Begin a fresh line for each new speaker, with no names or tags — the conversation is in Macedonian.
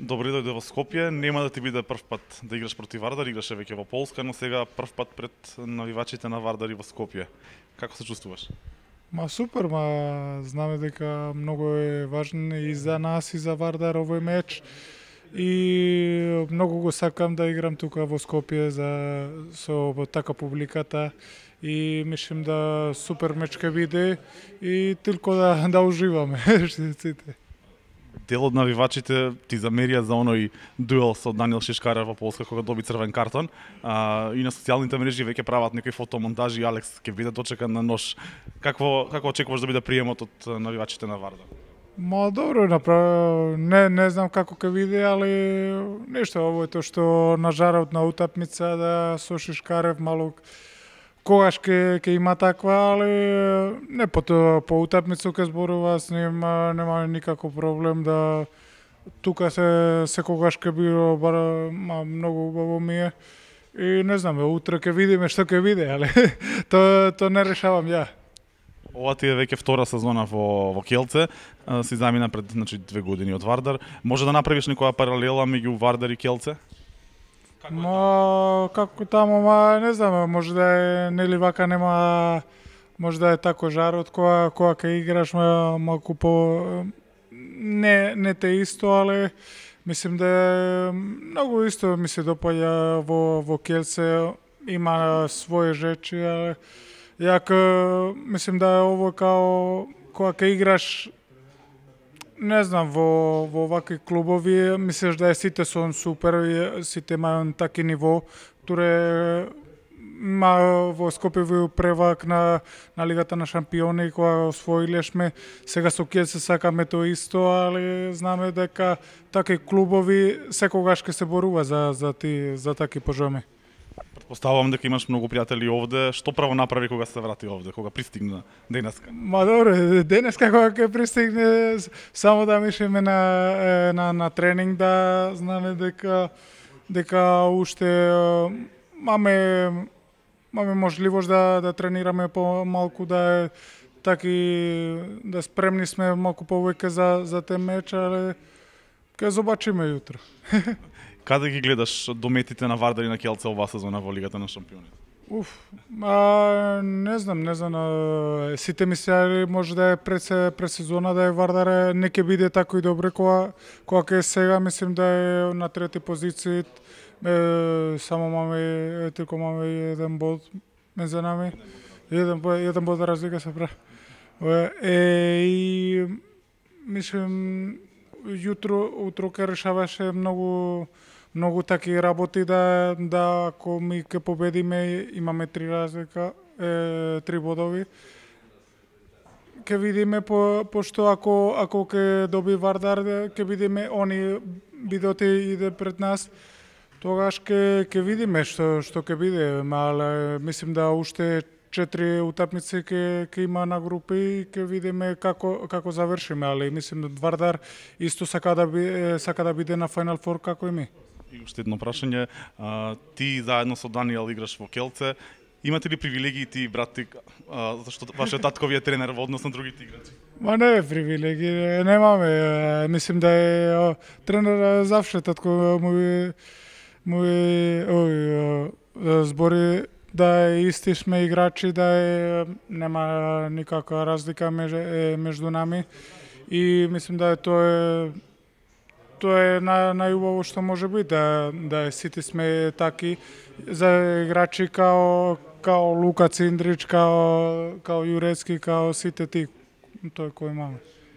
Добре дојде во Скопје, нема да ти биде прв пат да играш против Вардар, играше веќе во Полска, но сега прв пат пред навивачите на Вардар и во Скопје. Како се чувствуваш?
Супер, знаме дека многу е важен и за нас и за Вардар овој меч. И многу го сакам да играм тука во Скопје со така публиката и мислам да супер меч ќе биде и тилко да уживаме сите.
Дел од навивачите ти замерија за оној дуел со Даниел Шишкарев во Полска кога доби црвен картон. И на социјалните мрежи веќе прават некои фотомонтажи и Алекс ќе биде дочекан на нож. Како очекуваш да биде приемот од навивачите на Вардар?
Добро направо, не знам како ќе биде, али нешто ово е тоа што на жарот на утапница да со Шишкарев малку когаш ќе има таква, али не по утапница ќе зборува, с ним нема никаков проблем да тука секогаш ќе било многу убаво ми е. И не знам, утре ќе видиме што ќе биде, али тоа не решавам ја.
Ова ти е веќе втора сезона во Келце, си замина пред 2 години од Вардар. Може да направиш некоја паралела меѓу Вардар и Келце?
Како таму, не знам, може да е, нели вака нема, може да е тако жарот кога ќе играш малку по не те исто, али мислим да е многу исто ми се допаѓа во Келце, има своје речи, али мислим да е ово као кога ќе играш не знам, во вакви клубови, мислиш да е сите son супер, сите имаат таки ниво, туре во Скопје во превак на Лигата на шампиони, кога освоилешме, сега со Келце сакаме тоа исто, али знаме дека таки клубови секогаш ќе се борува за таки пожоми.
Предпоставувам дека имаш многу пријатели овде. Што право направи кога се врати овде, кога пристигна денеска?
Добре, денеска кога ќе пристигне, само да мислиме на тренинг, да знаме дека уште маме можливост да тренираме помалку, да е таки да спремни сме малку повеќе за те меч, али ќе забачиме јутро.
Каде ги гледаш дометите на Вардар и на Келце оваа сезона во Лигата на шампионите?
Не знам, сите мислеа може да е пред сезона да е Вардар не ќе биде тако и добре кога ќе сега, мислим да е на трети позиција, само маме еден bod меѓу нами. Еден bod разлика се прави. И мислим утро ќе решаваше многу таки работи да ако ми ќе победиме, имаме 3 разлика, 3 бодови. Ќе видиме пошто ако ќе доби Вардар, ќе видиме они бидоте иде пред нас. Тогаш ќе видиме што ќе биде, али мислим да уште 4 утапници ќе има на групи и ќе видиме како завршиме, али мислим да Вардар исто сака да биде на Final Four како и ми.
И уште едно прашање, ти заедно со Даниел играш во Келце, имате ли привилегии ти брат ти, зашто вашиот татко ви е тренер во однос на другите играчи?
Не е привилегии, немаме, мислим да е тренер завше, татко му збори да исти сме играчи, нема никаква разлика меѓу нами и мислим да тоа е најубаво што може би, да сите сме таки за играчи као Лука Циндрич, као Јурецки, као сите ти, тоа кој имаме.